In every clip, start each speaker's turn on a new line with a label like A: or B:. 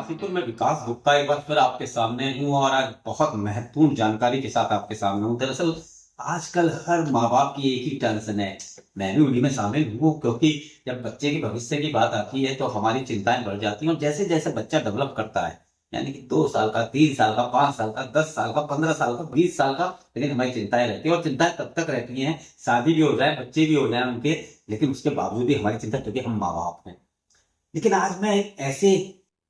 A: काशीपुर में विकास गुप्ता एक बार फिर आपके सामने हूँ और आज बहुत महत्वपूर्ण जानकारी के साथ आपके सामने हूँ। दरअसल आजकल हर माँ बाप की एक ही टेंशन है, मैं भी उन्हीं में शामिल हूँ, क्योंकि जब बच्चे के भविष्य की बात आती है तो हमारी चिंताएं बढ़ जाती हैं। और जैसे जैसे बच्चा डेवलप करता है, यानी कि 2 साल का, 3 साल का, 5 साल का, 10 साल का, 15 साल का, 20 साल का, लेकिन हमारी चिंताएं रहती है। और चिंताएं तब तक रहती हैं, शादी भी हो जाए, बच्चे भी हो जाए उनके, लेकिन उसके बावजूद भी हमारी चिंता, क्योंकि हम माँ बाप हैं। लेकिन आज मैं एक ऐसे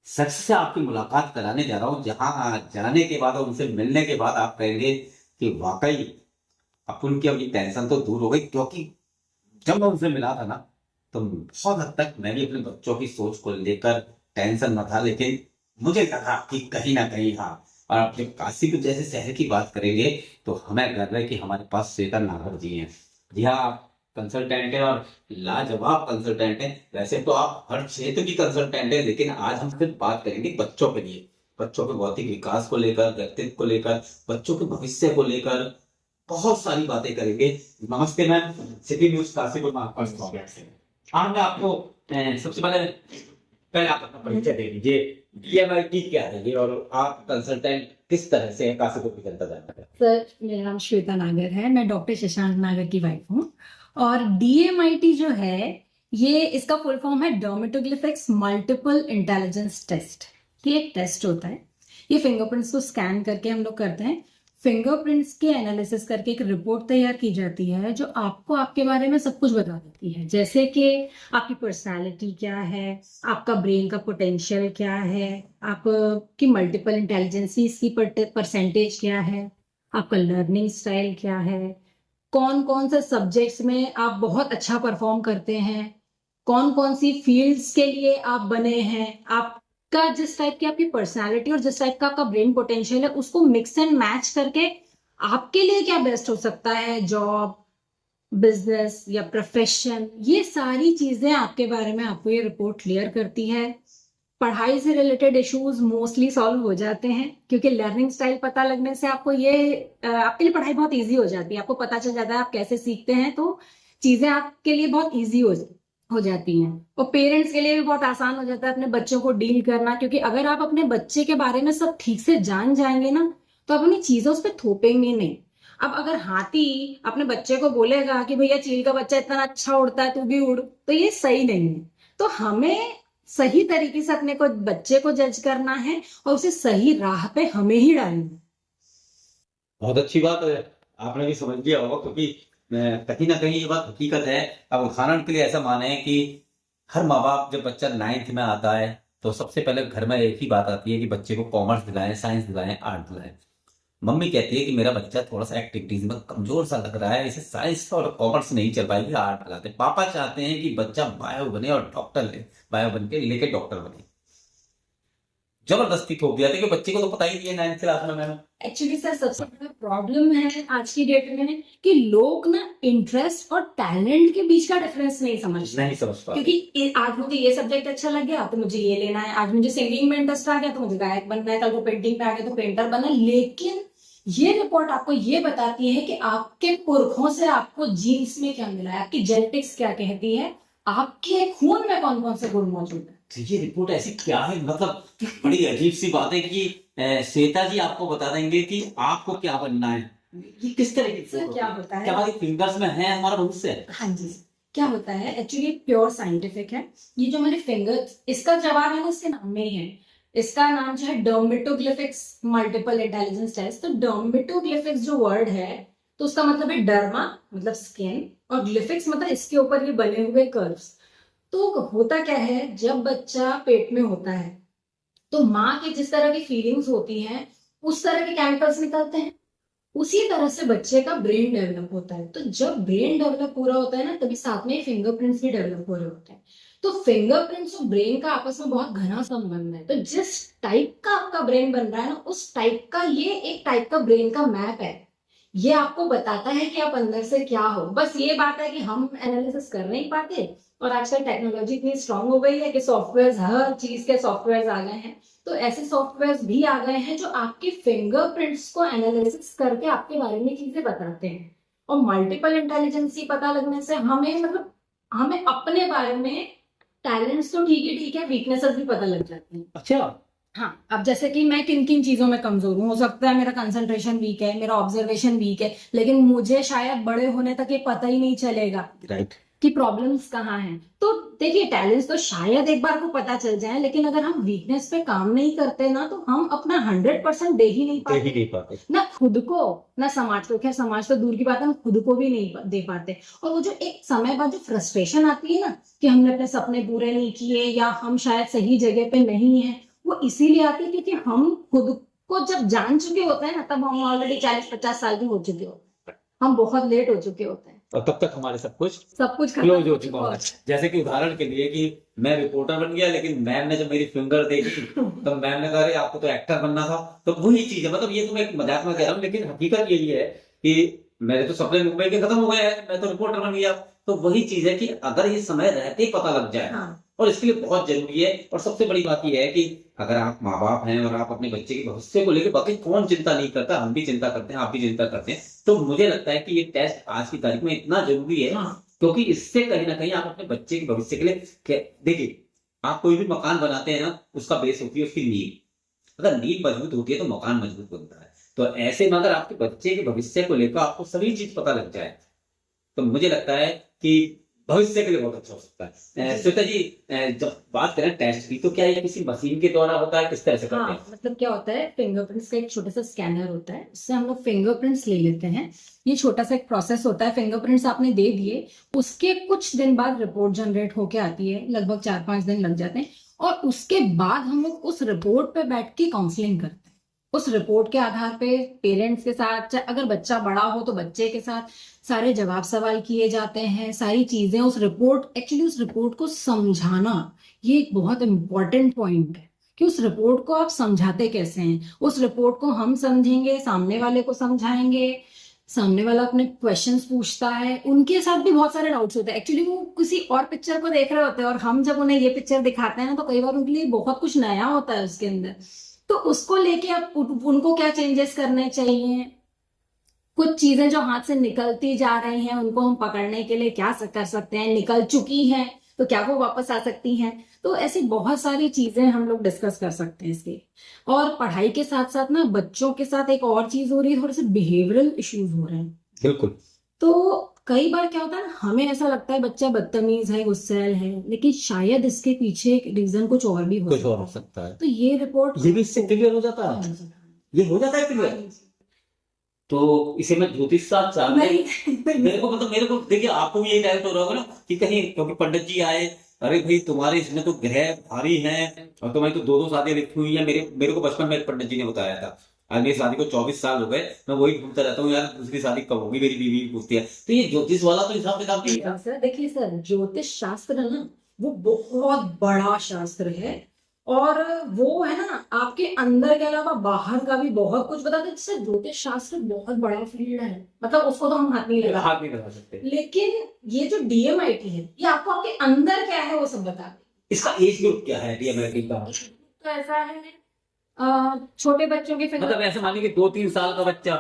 A: शख्स से आपकी मुलाकात कराने जा रहा हूँ जहां जाने के बाद और उनसे मिलने के बाद आप कहेंगे कि वाकई अब उनकी अभी टेंशन तो दूर हो गई। क्योंकि जब मैं उनसे मिला था ना, तो बहुत हद तक मैं भी अपने बच्चों की सोच को लेकर टेंशन में था, लेकिन मुझे लगा कि कहीं ना कहीं हाँ। और आप जब काशीपुर जैसे शहर की बात करेंगे तो हमें गर्व है कि हमारे पास श्वेता नागर जी हैं। जी हाँ, आप कंसल्टेंट है और लाजवाब कंसल्टेंट है। वैसे तो आप हर क्षेत्र की कंसल्टेंट है, लेकिन आज हम सिर्फ बात करेंगे बच्चों के लिए, बच्चों के भौतिक विकास को लेकर, व्यक्तित्व को लेकर, बच्चों के भविष्य को लेकर बहुत सारी बातें करेंगे। नमस्ते मैम, सिटी न्यूज काशीपुर में आपका स्वागत है। आज मैं आपको सबसे पहले पहले आप अपना परिचय दे दीजिए, डीएमआईटी क्या है ये, और आप कंसल्टेंट किस तरह से है, काशीपुर की जनता जानना है।
B: सर, मेरा नाम श्वेता नागर है। मैं डॉक्टर शशांक नागर की वाइफ हूँ। और डीएमआईटी जो है, ये इसका फुल फॉर्म है डर्मेटोग्लिफिक्स मल्टीपल इंटेलिजेंस टेस्ट। ये एक टेस्ट होता है। ये फिंगरप्रिंट्स को स्कैन करके हम लोग करते हैं। फिंगरप्रिंट्स के एनालिसिस करके एक रिपोर्ट तैयार की जाती है जो आपको आपके बारे में सब कुछ बता देती है, जैसे कि आपकी पर्सनालिटी क्या है, आपका ब्रेन का पोटेंशियल क्या है, आपकी मल्टीपल इंटेलिजेंसी की परसेंटेज क्या है, आपका लर्निंग स्टाइल क्या है, कौन कौन से सब्जेक्ट्स में आप बहुत अच्छा परफॉर्म करते हैं, कौन कौन सी फील्ड्स के लिए आप बने हैं, आपका जिस टाइप की आपकी पर्सनालिटी और जिस टाइप का आपका ब्रेन पोटेंशियल है उसको मिक्स एंड मैच करके आपके लिए क्या बेस्ट हो सकता है, जॉब, बिजनेस या प्रोफेशन, ये सारी चीजें आपके बारे में आपको ये रिपोर्ट क्लियर करती है। पढ़ाई से रिलेटेड इश्यूज मोस्टली सॉल्व हो जाते हैं, क्योंकि लर्निंग स्टाइल पता लगने से आपको ये आपके लिए पढ़ाई बहुत इजी हो जाती है। आपको पता चल जाता है आप कैसे सीखते हैं, तो चीजें आपके लिए बहुत इजी हो जाती हैं। और पेरेंट्स के लिए भी बहुत आसान हो जाता है अपने बच्चों को डील करना, क्योंकि अगर आप अपने बच्चे के बारे में सब ठीक से जान जाएंगे ना, तो आप अपनी चीजें उस पर थोपेंगे नहीं। अब अगर हाथी अपने बच्चे को बोलेगा कि भैया चील का बच्चा इतना अच्छा उड़ता है, तू भी उड़, तो ये सही नहीं है। तो हमें सही तरीके से अपने को बच्चे को जज करना है और उसे सही राह पे हमें ही डालना है।
A: बहुत अच्छी बात है, आपने भी समझ लिया होगा, क्योंकि कहीं ना कहीं ये बात हकीकत है। अब उदाहरण के लिए ऐसा माने कि हर माँ बाप जब बच्चा 9th में आता है तो सबसे पहले घर में एक ही बात आती है कि बच्चे को कॉमर्स दिलाएं, साइंस दिलाएं, आर्ट दिलाएं। मम्मी कहती है कि मेरा बच्चा थोड़ा सा एक्टिविटीज में कमजोर सा लग रहा है, इसे साइंस और कॉमर्स नहीं चल पाएगी, आर्ट दिलाते हैं। पापा चाहते हैं कि बच्चा बायो बने और डॉक्टर ले, बायो बन के लेके डॉक्टर बने। जबरदस्ती थोप दिया था कि बच्चे को तो पता ही नहीं है 9th क्लास में मैम।
B: एक्चुअली सर, सबसे बड़ा प्रॉब्लम है आज की डेट में कि लोग ना इंटरेस्ट और टैलेंट के बीच का डिफरेंस नहीं समझते।
A: नहीं समझ पा
B: क्योंकि आज मुझे ये सब्जेक्ट अच्छा लग गया तो मुझे ये लेना है, आज मुझे सिंगिंग में इंटरेस्ट आ गया तो मुझे गायक बनना है, कल को पेंटिंग पे आ गया तो पेंटर बनना है। लेकिन ये रिपोर्ट आपको ये बताती है कि आपके पुरखों से आपको जीन्स में क्या मिला है, आपकी जेनेटिक्स क्या कहती है, आपके खून में कौन कौन से गुण मौजूद है।
A: तो ये रिपोर्ट ऐसी क्या है, मतलब बड़ी अजीब सी बात है कि श्वेता जी आपको बता देंगे कि आपको क्या बनना है। ये किस तरह की
B: सर, क्या होता है,
A: क्या हमारी फिंगर्स में है हमारा भविष्य है?
B: हाँ जी, क्या होता है एक्चुअली प्योर साइंटिफिक है। ये जो मेरे फिंगर, इसका जवाब है ना इसके नाम में ही है। इसका नाम जो है डर्मेटोग्लिफिक्स मल्टीपल इंटेलिजेंस टेस्ट। तो डर्मेटोग्लिफिक्स जो वर्ड है, तो उसका मतलब है डर्मा मतलब स्किन, और ग्लिफिक्स मतलब इसके ऊपर ये बने हुए कर्व्स। तो होता क्या है, जब बच्चा पेट में होता है तो माँ की जिस तरह की फीलिंग्स होती हैं उस तरह के केमिकल्स निकलते हैं। उसी तरह से बच्चे का ब्रेन डेवलप होता है। तो जब ब्रेन डेवलप पूरा होता है ना, तभी साथ में फिंगरप्रिंट्स भी डेवलप हो रहे होते हैं। तो फिंगरप्रिंट्स और ब्रेन का आपस में बहुत घना संबंध है। तो जिस टाइप का आपका ब्रेन बन रहा है ना, उस टाइप का ये एक टाइप का ब्रेन का मैप है। ये आपको बताता है कि आप अंदर से क्या हो। बस ये बात है कि हम एनालिसिस कर नहीं पाते, और आजकल टेक्नोलॉजी इतनी स्ट्रांग हो गई है कि सॉफ्टवेयर, हर चीज के सॉफ्टवेयर आ गए हैं। तो ऐसे सॉफ्टवेयर भी आ गए हैं जो आपके फिंगरप्रिंट्स को एनालिसिस करके आपके बारे में चीजें बताते हैं। और मल्टीपल इंटेलिजेंसी पता लगने से हमें मतलब हमें अपने बारे में टैलेंट्स तो ठीक है, वीकनेसेस भी पता लग जाती हैं।
A: अच्छा,
B: हाँ, अब जैसे कि मैं किन किन चीजों में कमजोर हूँ, हो सकता है मेरा कंसंट्रेशन वीक है, मेरा ऑब्जर्वेशन वीक है, लेकिन मुझे शायद बड़े होने तक ये पता ही नहीं चलेगा
A: राइट।
B: कि प्रॉब्लम्स कहाँ हैं। तो देखिए, टैलेंट्स तो शायद एक बार को पता चल जाए, लेकिन अगर हम वीकनेस पे काम नहीं करते ना, तो हम अपना 100% दे ही नहीं
A: दे ही
B: पाते,
A: नहीं पाते।
B: ना खुद को ना समाज को। खैर, समाज तो दूर की बात है, हम खुद को भी नहीं दे पाते। और वो जो एक समय बाद जो फ्रस्ट्रेशन आती है ना, कि हमने अपने सपने पूरे नहीं किए या हम शायद सही जगह पे नहीं है, वो इसीलिए आती है क्योंकि हम खुद को जब जान चुके होते हैं ना, तब हम ऑलरेडी 40-50 साल के हो चुके होते हैं, हम बहुत लेट हो चुके होते हैं,
A: और तब तक हमारे सब कुछ
B: खत्म
A: क्लोज हो
B: हो
A: चुका
B: चुका
A: है। जैसे कि उदाहरण के लिए कि मैं रिपोर्टर बन गया, लेकिन मैम ने जब मेरी फिंगर देखी तो मैम ने कहा, अरे आपको तो एक्टर बनना था। तो वही चीज है, मतलब ये तो मैं एक मजाक में कह रहा हूँ, लेकिन हकीकत यही है कि मेरे तो सपने मुंबई के खत्म हो गए हैं, मैं तो रिपोर्टर बन गया। तो वही चीज है कि अगर ये समय रहते ही पता लग जाए,
B: हाँ।
A: और इसके लिए बहुत जरूरी है। और सबसे बड़ी बात यह है कि अगर आप माँ बाप हैं और आप अपने बच्चे के भविष्य को लेकर, बाकी कौन चिंता नहीं करता, हम भी चिंता करते हैं, आप भी चिंता करते हैं। तो मुझे लगता है कि ये टेस्ट आज की तारीख में इतना जरूरी है,
B: हाँ।
A: क्योंकि इससे कहीं ना कहीं आप अपने बच्चे के भविष्य के लिए देखिए, आप कोई भी मकान बनाते हैं ना, उसका बेस होती है उसकी नींव। अगर नींव मजबूत होती है तो मकान मजबूत बनता है। तो ऐसे में अगर आपके बच्चे के भविष्य को लेकर आपको सभी चीज पता लग जाए, तो मुझे लगता है कि भविष्य के लिए बहुत अच्छा हो सकता है। श्वेता जी, जब बात करें टेस्ट की, तो क्या ये किसी मशीन के द्वारा होता है, किस तरह से करते हैं?
B: हाँ, मतलब क्या होता है, फिंगरप्रिंट्स का एक छोटा सा स्कैनर होता है, उससे हम लोग फिंगरप्रिंट्स ले लेते हैं। ये छोटा सा एक प्रोसेस होता है, फिंगरप्रिंट्स आपने दे दिए, उसके कुछ दिन बाद रिपोर्ट जनरेट होके आती है, लगभग 4-5 दिन लग जाते हैं। और उसके बाद हम लोग उस रिपोर्ट पे बैठ के काउंसलिंग करते हैं। उस रिपोर्ट के आधार पे पेरेंट्स के साथ, चाहे अगर बच्चा बड़ा हो तो बच्चे के साथ सारे जवाब सवाल किए जाते हैं, सारी चीजें उस रिपोर्ट, एक्चुअली उस रिपोर्ट को समझाना, ये एक बहुत इंपॉर्टेंट पॉइंट है कि उस रिपोर्ट को आप समझाते कैसे हैं। उस रिपोर्ट को हम समझेंगे, सामने वाले को समझाएंगे, सामने वाला अपने क्वेश्चंस पूछता है, उनके साथ भी बहुत सारे डाउट्स होते हैं। एक्चुअली वो किसी और पिक्चर को देख रहे होते हैं, और हम जब उन्हें ये पिक्चर दिखाते हैं ना, तो कई बार उनके लिए बहुत कुछ नया होता है उसके अंदर। तो उसको लेके आप उनको क्या चेंजेस करने चाहिए, कुछ चीजें जो हाथ से निकलती जा रही हैं उनको हम पकड़ने के लिए क्या कर सकते हैं, निकल चुकी हैं तो क्या वो वापस आ सकती हैं। तो ऐसी बहुत सारी चीजें हम लोग डिस्कस कर सकते हैं इसके। और पढ़ाई के साथ साथ ना, बच्चों के साथ एक और चीज हो रही है, थोड़े से बिहेवियरल इश्यूज हो रहे हैं।
A: बिल्कुल।
B: तो कई बार क्या होता है ना, हमें ऐसा लगता है बच्चा बदतमीज है, गुस्सैल है, लेकिन शायद इसके पीछे रीजन कुछ और भी हो
A: कुछ
B: सकता
A: और हो
B: है।
A: सकता है।
B: तो ये रिपोर्ट
A: ये भी इससे क्लियर हो जाता है, ये हो जाता है क्लियर। तो इसे मैं ज्योतिष शास्त्र जानते
B: नहीं,
A: मेरे को देखिए, आपको भी यही डाउट हो रहा होगा ना कि कहीं, क्योंकि पंडित जी आए, अरे भाई तुम्हारे इसमें तो ग्रह भारी हैं, और तुम्हारी तो 2-2 शादियां लिखी हुई हैं। मेरे को बचपन में पंडित जी ने बताया था। आज मेरी शादी को 24 साल हो गए, मैं वही ढूंढता रहता हूँ, यार दूसरी शादी कब होगी, मेरी बीवी भी पूछती है। तो ये ज्योतिष वाला तो हिसाब किताब नहीं है।
B: सर देखिए सर, ज्योतिष शास्त्र है ना, वो बहुत बड़ा शास्त्र है। और वो है ना, आपके अंदर के अलावा बाहर का भी बहुत कुछ बताते हैं। जैसे ज्योतिष शास्त्र बहुत बड़ा फील्ड है, मतलब उसको तो हम हाथ नहीं लगा
A: हाथ नहीं लगा सकते।
B: लेकिन ये जो डीएमआईटी है, ये आपको आपके अंदर क्या है वो सब बताते
A: इसका एज ग्रुप क्या है डीएमएलटी का?
B: हैं। तो ऐसा है, छोटे बच्चों के
A: मतलब ऐसे मानिए कि 2-3 साल का बच्चा,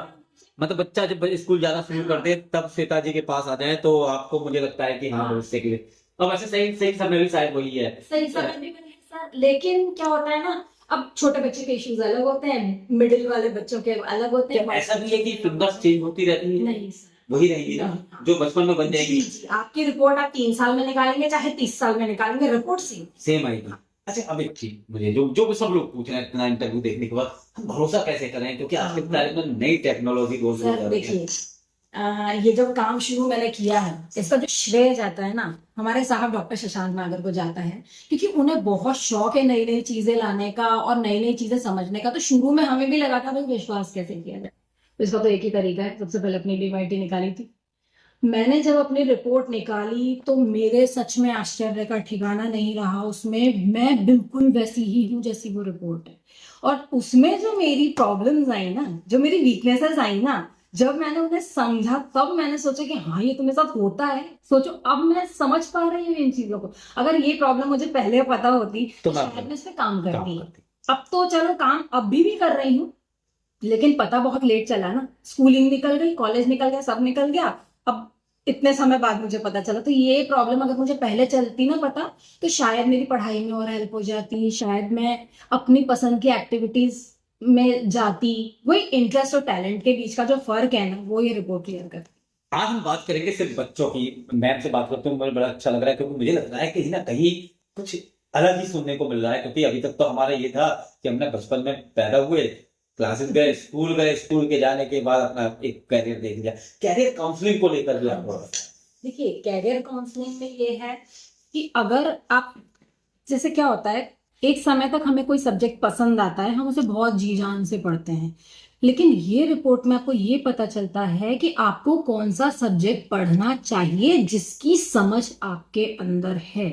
A: मतलब बच्चा जब स्कूल जाना शुरू कर दे, तब श्वेता जी के पास आ जाए, तो आपको मुझे लगता है कि हाँ, भविष्य के लिए। अब ऐसे सही सही समय भी शायद वही है।
B: सही समय भी बने सर, लेकिन क्या होता है ना, अब छोटे बच्चे के इश्यूज अलग होते हैं, मिडिल वाले बच्चों के अलग होते
A: क्या
B: हैं।
A: ऐसा भी है कि फिंगर्स चेंज होती रहती है?
B: नहीं सर,
A: वही रहेगी ना जो बचपन में बन जाएगी?
B: जी, आपकी रिपोर्ट आप 3 साल में निकालेंगे चाहे 30 साल में निकालेंगे, रिपोर्ट
A: सेम आएगी। अच्छा, अब एक चीज मुझे, जो सब लोग पूछ रहे हैं इतना इंटरव्यू देखने के बाद, हम भरोसा कैसे करें, क्योंकि आज के तारीख में नई टेक्नोलॉजी रोज रोज
B: सर
A: आ रही है।
B: देखिए, ये जो काम शुरू मैंने किया है, इसका जो श्रेय जाता है ना, हमारे साहब डॉक्टर शशांक नागर को जाता है, क्योंकि उन्हें बहुत शौक है नई नई चीजें लाने का और नई नई चीजें समझने का। तो शुरू में हमें भी लगा था भाई विश्वास कैसे किया जाए, तो इसका तो एक ही तरीका है, सबसे पहले अपनी डीएमआईटी निकाली थी। मैंने जब अपनी रिपोर्ट निकाली तो मेरे सच में आश्चर्य का ठिकाना नहीं रहा। उसमें मैं बिल्कुल वैसी ही हूँ जैसी वो रिपोर्ट है। और उसमें जो मेरी प्रॉब्लम्स आई ना, जो मेरी वीकनेसेस आई ना, जब मैंने उन्हें समझा, तब मैंने सोचा कि हाँ, ये तो मेरे साथ होता है। सोचो, अब मैं समझ पा रही हूँ इन चीजों को। अगर ये प्रॉब्लम मुझे पहले पता होती तो शायद मैं इस पे काम करती। अब तो चलो काम अभी भी कर रही हूँ, लेकिन पता बहुत लेट चला ना। स्कूलिंग निकल गई, कॉलेज निकल गया, सब निकल गया। अब इतने समय बाद मुझे पता चला। तो ये प्रॉब्लम अगर मुझे पहले चलती ना पता, तो शायद मेरी पढ़ाई में और हेल्प हो जाती, शायद मैं अपनी पसंद की एक्टिविटीज में जाती। वही इंटरेस्ट और टैलेंट के बीच का जो फर्क है ना, वो ये रिपोर्ट क्लियर करती।
A: आज हम बात करेंगे सिर्फ बच्चों की। मैम से बात करते हुए मुझे बड़ा अच्छा लग रहा है, क्योंकि मुझे लग रहा है कहीं ना कहीं कुछ अलग ही सुनने को मिल रहा है। क्योंकि अभी तक तो हमारा ये था कि हमने बचपन में पैदा हुए, क्लासेस गए, स्कूल के जाने के बाद अपना एक कैरियर देख लिया। कैरियर काउंसलिंग को लेकर भी आपको
B: देखिए, कैरियर काउंसलिंग में ये है कि अगर आप, जैसे क्या होता है, एक समय तक हमें कोई सब्जेक्ट पसंद आता है, हम उसे बहुत जी जान से पढ़ते हैं, लेकिन ये रिपोर्ट में आपको ये पता चलता है कि आपको कौन सा सब्जेक्ट पढ़ना चाहिए जिसकी समझ आपके अंदर है।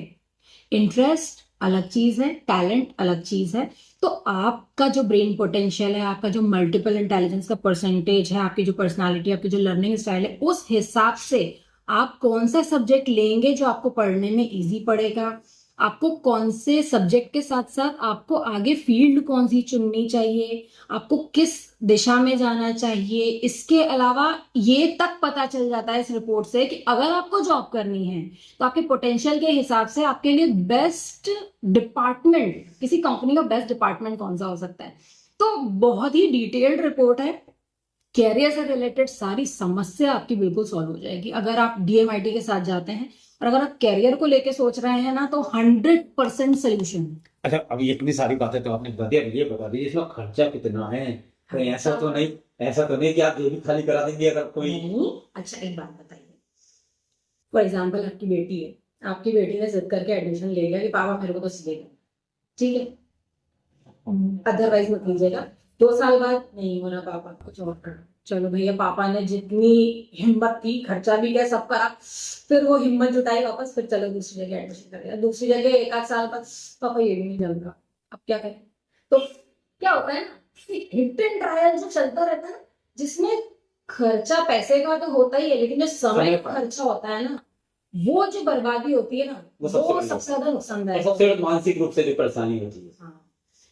B: इंटरेस्ट अलग चीज है, टैलेंट अलग चीज है। तो आपका जो ब्रेन पोटेंशियल है, आपका जो मल्टीपल इंटेलिजेंस का परसेंटेज है, आपकी जो पर्सनालिटी, आपकी जो लर्निंग स्टाइल है, उस हिसाब से आप कौन सा सब्जेक्ट लेंगे जो आपको पढ़ने में इजी पड़ेगा। आपको कौन से सब्जेक्ट के साथ साथ आपको आगे फील्ड कौन सी चुननी चाहिए, आपको किस दिशा में जाना चाहिए। इसके अलावा ये तक पता चल जाता है इस रिपोर्ट से कि अगर आपको जॉब करनी है तो आपके पोटेंशियल के हिसाब से आपके लिए बेस्ट डिपार्टमेंट, किसी कंपनी का बेस्ट डिपार्टमेंट कौन सा हो सकता है। तो बहुत ही डिटेल्ड रिपोर्ट है। कैरियर से रिलेटेड सारी समस्या आपकी बिल्कुल सॉल्व हो जाएगी अगर आप डीएमआईटी के साथ जाते हैं। और अगर आप कैरियर को लेके सोच रहे हैं ना, तो 100% सोल्यूशन।
A: अच्छा, अब इतनी सारी बातें तो आपने बता दी, अब ये बता दीजिए इसमें खर्चा कितना है? कहीं ऐसा तो नहीं कि आप जेबी खाली करा देंगे अगर कोई
B: नहीं। अच्छा, एक बात बताइए, फॉर एग्जाम्पल आपकी बेटी है, आपकी बेटी ने जिद करके एडमिशन ले लिया कि पापा मेरे को तो सीखेगा, ठीक है, अदरवाइज मत लीजिएगा। 2 साल बाद नहीं होना पापा, कुछ और कर। चलो भैया, पापा ने जितनी हिम्मत की, खर्चा भी किया, सब करा, फिर वो हिम्मत जुटाई वापस, फिर चलो दूसरी जगह एडमिशन कर दिया। दूसरी जगह 1 आध साल बाद पापा ये भी नहीं चल रहा, अब क्या करें। तो क्या होता है ना, हिट एंड ट्रायल जो चलता रहता है ना, जिसमें खर्चा पैसे का तो होता ही है, लेकिन जो समय का खर्चा होता है ना, वो जो बर्बादी होती है ना, वो सबसे ज्यादा नुकसानदायक,
A: सबसे मानसिक रूप से जो परेशानी होती है।
B: हाँ,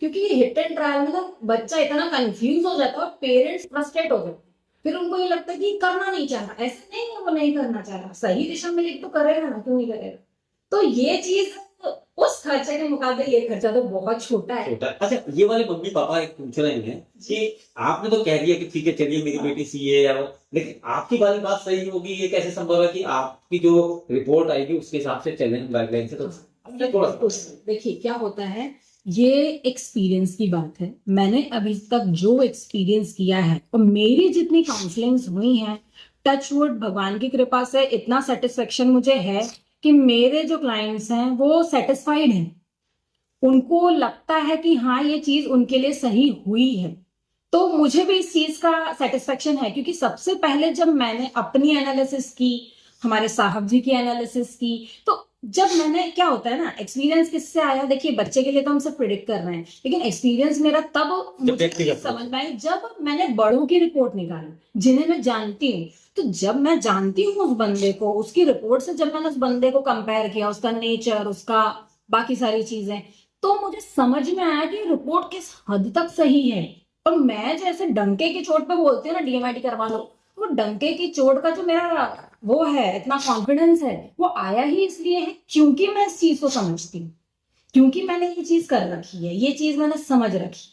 B: क्योंकि ये हिट एंड ट्रायल में ना बच्चा इतना कंफ्यूज हो जाता है और पेरेंट्स फ्रस्ट्रेट हो जाते हैं। फिर उनको ये लगता है कि करना नहीं चाह रहा, ऐसे नहीं है वो नहीं करना चाह रहा, सही दिशा में लेके तो करेगा ना, क्यों नहीं करेगा। तो ये चीज, उस खर्चे के मुकाबले ये खर्चा तो बहुत छोटा है।
A: अच्छा, ये वाले मम्मी पापा एक पूछ रहे हैं कि आपने तो कह दिया कि ठीक है चलिए मेरी बेटी सीए है, लेकिन आपकी वाली बात सही होगी, ये कैसे संभव है कि आपकी जो रिपोर्ट आएगी उसके हिसाब से चलें गाइडलाइन से? तो
B: देखिए क्या होता है, ये एक्सपीरियंस की बात है। मैंने अभी तक जो एक्सपीरियंस किया है और मेरी जितनी काउंसलिंग्स हुई हैं, टच वुड, भगवान की कृपा से इतना सेटिस्फेक्शन मुझे है कि मेरे जो क्लाइंट्स हैं वो सेटिस्फाइड हैं। उनको लगता है कि हाँ, ये चीज उनके लिए सही हुई है। तो मुझे भी इस चीज का सेटिस्फेक्शन है, क्योंकि सबसे पहले जब मैंने अपनी एनालिसिस की, हमारे साहब जी की एनालिसिस की, तो जब मैंने, क्या होता है ना, एक्सपीरियंस किससे आया, देखिए बच्चे के लिए तो हम सब प्रिडिक्ट कर रहे हैं, लेकिन एक्सपीरियंस मेरा तब मुझे समझ में आया जब मैंने बड़ों की रिपोर्ट निकाली जिन्हें मैं जानती हूँ। तो जब मैं जानती हूँ उस बंदे को, उसकी रिपोर्ट से जब मैंने उस बंदे को कंपेयर किया, उसका नेचर, उसका बाकी सारी चीजें, तो मुझे समझ में आया कि रिपोर्ट किस हद तक सही है। और मैं जैसे डंके की चोट पे बोलती हूँ ना, डीएमआईटी करवा लो, वो डंके की चोट का जो मेरा वो है, इतना कॉन्फिडेंस है, वो आया ही इसलिए है क्योंकि मैं इस चीज को समझती हूँ, क्योंकि मैंने ये चीज कर रखी है, ये चीज मैंने समझ रखी।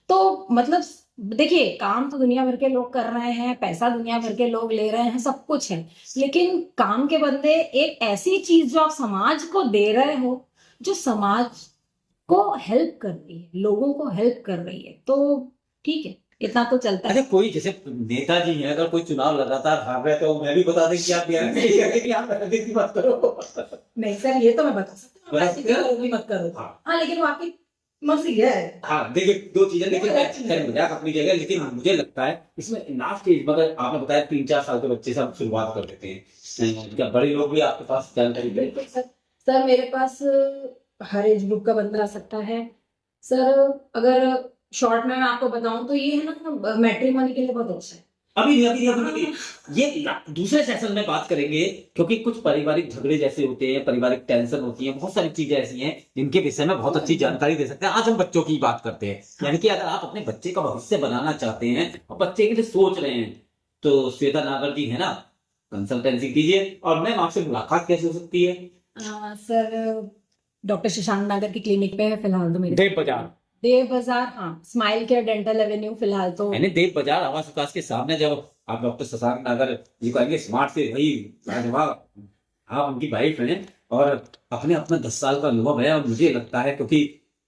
B: तो मतलब देखिए, काम तो दुनिया भर के लोग कर रहे हैं, पैसा दुनिया भर के लोग ले रहे हैं, सब कुछ है, लेकिन काम के बदले एक ऐसी चीज जो आप समाज को दे रहे हो, जो समाज को हेल्प कर रही है, लोगों को हेल्प कर रही है, तो ठीक है, इतना तो चलता है।
A: अच्छा, कोई जैसे नेताजी हैं, अगर कोई चुनाव लगातार हार रहे तो मैं भी बता दें कि आप राजनीति मत करो।
B: नहीं सर, ये तो मैं बता सकती हूँ, मत करो। हाँ, लेकिन वो आपकी मर्जी है। हाँ,
A: देखिए 2 चीजें, लेकिन मजाक अपनी जगह, लेकिन मुझे लगता है इसमें लास्ट स्टेज, मगर आपने बताया 3-4 साल के बच्चे से हम शुरुआत कर देते हैं, क्या बड़े लोग भी आपके पास जानकारी?
B: बिल्कुल सर, मेरे पास हर एज ग्रुप का बंदा आ सकता है सर। अगर शॉर्ट में मैं आपको बताऊं तो ये है ना, मैट्रिमोनी के लिए बहुत अच्छा है।
A: अभी ये दूसरे सेशन में बात करेंगे, क्योंकि कुछ पारिवारिक झगड़े जैसे होते हैं, पारिवारिक टेंशन होती है, बहुत सारी चीजें ऐसी हैं जिनके विषय में बहुत अच्छी जानकारी दे सकते हैं। आज हम बच्चों की बात करते हैं, यानी कि अगर आप अपने बच्चे का भविष्य बनाना चाहते हैं और बच्चे के लिए सोच रहे हैं, तो श्वेता नागर जी है ना, कंसल्टेंसी कीजिए। और मैम आपसे मुलाकात कैसे हो सकती है?
B: सर डॉक्टर शशांक नागर की क्लिनिक पे है फिलहाल तो मेरे
A: देव बाजार,
B: देव बाजार, हाँ, स्माइल केयर डेंटल एवेन्यू फिलहाल तो।
A: यानी देव बाजार आवास विकास के सामने जब आप डॉक्टर शशांक नागर जी को आएंगे स्मार्ट से, वही लाजवाब, आप उनकी वाइफ हैं और अपने अपना 10 साल का अनुभव है। और मुझे लगता है क्योंकि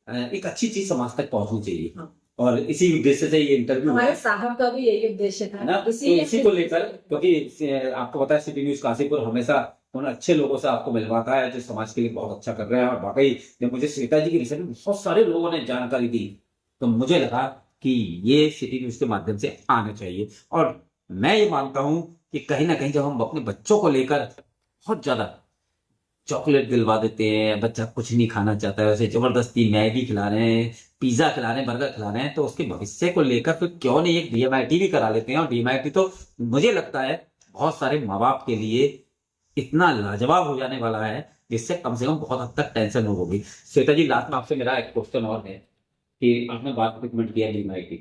A: एक अच्छी चीज समाज तक पहुंचनी चाहिए,
B: हाँ।
A: और इसी उद्देश्य से ये इंटरव्यू
B: हमारे साहब का भी यही उद्देश्य
A: है
B: था
A: ना, तो इसी को लेकर, क्योंकि आपको पता है सिटी न्यूज काशीपुर हमेशा उन अच्छे लोगों से आपको मिलवाता है जो समाज के लिए बहुत अच्छा कर रहे हैं। और वाकई जब मुझे श्वेता जी की रिसेंट में बहुत सारे लोगों ने जानकारी दी, तो मुझे लगा कि ये सिटी न्यूज के माध्यम से आना चाहिए। और मैं ये मानता हूं कि कहीं ना कहीं जब हम अपने बच्चों को लेकर बहुत ज्यादा चॉकलेट दिलवा देते हैं, बच्चा कुछ नहीं खाना चाहता है, उसे जबरदस्ती मैगी खिला रहे हैं, पिज्जा खिला रहे हैं, बर्गर खिला रहे हैं, तो उसके भविष्य को लेकर फिर क्यों नहीं एक डीएमआईटी भी करा लेते हैं। और डीएमआईटी तो मुझे लगता है बहुत सारे माँ बाप के लिए इतना लाजवाब हो जाने वाला है, जिससे कम से कम बहुत हद तक टेंशन हो होगी। श्वेता जी, लास्ट में आपसे मेरा एक क्वेश्चन और है कि आपने बात रिकमेंड किया डीएमआईटी,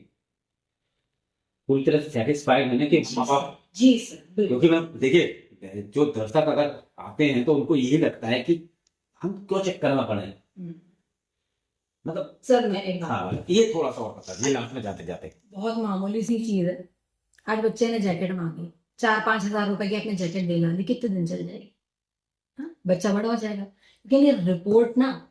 A: पूरी तरह से सेटिस्फाइड है ना कि माँ बाप?
B: जी सर, बिल्कुल।
A: क्योंकि मैं देखिए, जो दर्शक अगर आते हैं तो उनको यही लगता है कि हम क्यों चेक करना पड़े, मतलब
B: सर मैं एक बात,
A: हाँ, ये थोड़ा सा और बता दीजिए लास्ट में जाते जाते।
B: बहुत मामूली सी चीज है। आज बच्चे ने जैकेट मांगी, 4-5 हजार रुपए की आपने जैकेट दिला दी, कितने दिन चल जाएगी? हाँ, बच्चा बड़ा हो जाएगा। लेकिन ये रिपोर्ट ना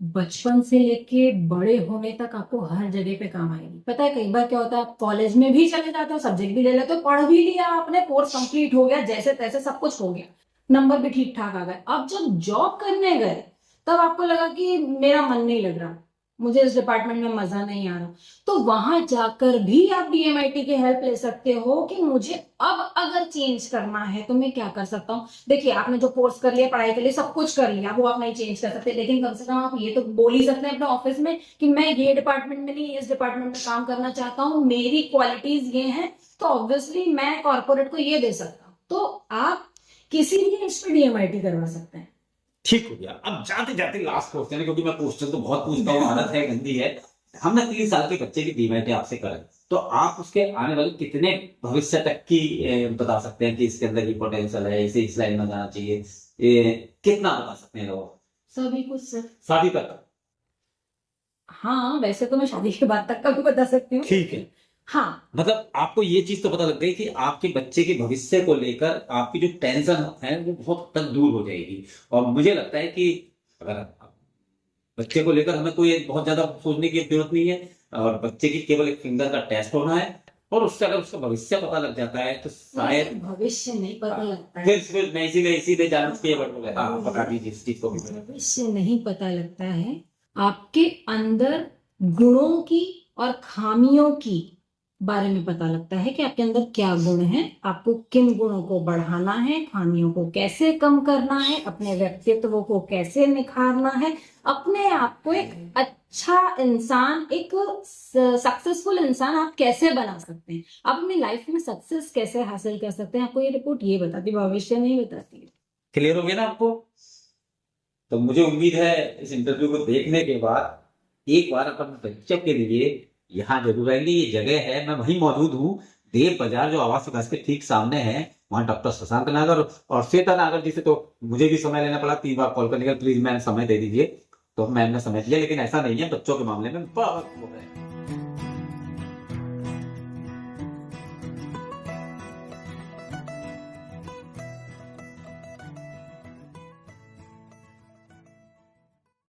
B: बचपन से लेके बड़े होने तक आपको हर जगह पे काम आएगी। पता है कई बार क्या होता है, आप कॉलेज में भी चले जाते हो, सब्जेक्ट भी ले लेते हो, पढ़ भी लिया आपने, कोर्स कंप्लीट हो गया, जैसे तैसे सब कुछ हो गया, नंबर भी ठीक ठाक आ गए। अब जब जॉब करने गए तब आपको लगा कि मेरा मन नहीं लग रहा, मुझे इस डिपार्टमेंट में मजा नहीं आ रहा, तो वहां जाकर भी आप डीएमआईटी की हेल्प ले सकते हो कि मुझे अब अगर चेंज करना है तो मैं क्या कर सकता हूँ। देखिए, आपने जो कोर्स कर लिया, पढ़ाई के लिए सब कुछ कर लिया, वो आप नहीं चेंज कर सकते, लेकिन कम से कम आप ये तो बोल ही सकते हैं अपने ऑफिस में कि मैं ये डिपार्टमेंट में नहीं, इस डिपार्टमेंट में काम करना चाहता हूँ, मेरी क्वालिटीज ये हैं, तो ऑब्वियसली मैं कॉर्पोरेट को ये दे सकता हूँ। तो आप किसी भी एज पे डीएमआईटी करवा सकते हैं।
A: ठीक हो गया। अब जाते जाते लास्ट क्वेश्चन है, क्योंकि मैं क्वेश्चन तो बहुत पूछता हूँ, आदत है, गंदी है। हमने 3 साल के बच्चे की डीमैट आपसे करा, तो आप उसके आने वाले कितने भविष्य तक की बता सकते हैं कि इसके अंदर ये पोटेंशियल है, इसे इस लाइन में जाना चाहिए, कितना बता सकते हैं लोग?
B: सभी कुछ सर।
A: शादी तक?
B: हाँ, वैसे तो मैं शादी के बाद तक का भी बता सकती हूँ।
A: ठीक है।
B: हाँ,
A: मतलब आपको ये चीज तो पता लग गई कि आपके बच्चे के भविष्य को लेकर आपकी जो टेंशन है वो बहुत तक दूर हो जाएगी। और मुझे लगता है कि अगर बच्चे को लेकर हमें कोई बहुत ज्यादा सोचने की जरूरत नहीं है, और बच्चे की केवल एक फिंगर का टेस्ट होना है, और उससे अगर उसका भविष्य पता लग जाता है तो शायद
B: भविष्य नहीं पता लगता है।
A: फिर मैं इसीलिए जानबूझ के ये वर्ड बोला, हाँ, पता दीजिए इस चीज को भी।
B: भविष्य नहीं पता लगता है, आपके अंदर गुणों की और खामियों की बारे में पता लगता है कि आपके अंदर क्या गुण हैं, आपको किन गुणों को बढ़ाना है, खामियों को कैसे कम करना है, अपने व्यक्तित्व को कैसे निखारना है, अपने आप को एक अच्छा इंसान, एक सक्सेसफुल इंसान आप कैसे बना सकते हैं, आप अपनी लाइफ में सक्सेस कैसे हासिल कर सकते हैं। आपको ये रिपोर्ट ये बताती, भविष्य नहीं बताती।
A: क्लियर हो गया ना आपको? तो मुझे उम्मीद है इस इंटरव्यू को देखने के बाद एक बार अपने बच्चे के लिए यहाँ जरूर आएंगे। ये जगह है, मैं वहीं मौजूद हूँ, देव बाजार जो आवास विकास के ठीक सामने है, वहाँ डॉक्टर शशांक नागर और श्वेता नागर जी से तो मुझे भी समय लेना पड़ा, 3 बार कॉल करने का, प्लीज मैम समय दे दीजिए। तो मैम ने समय दिया, लेकिन ऐसा नहीं है, बच्चों के मामले में बहुत हो रहा है।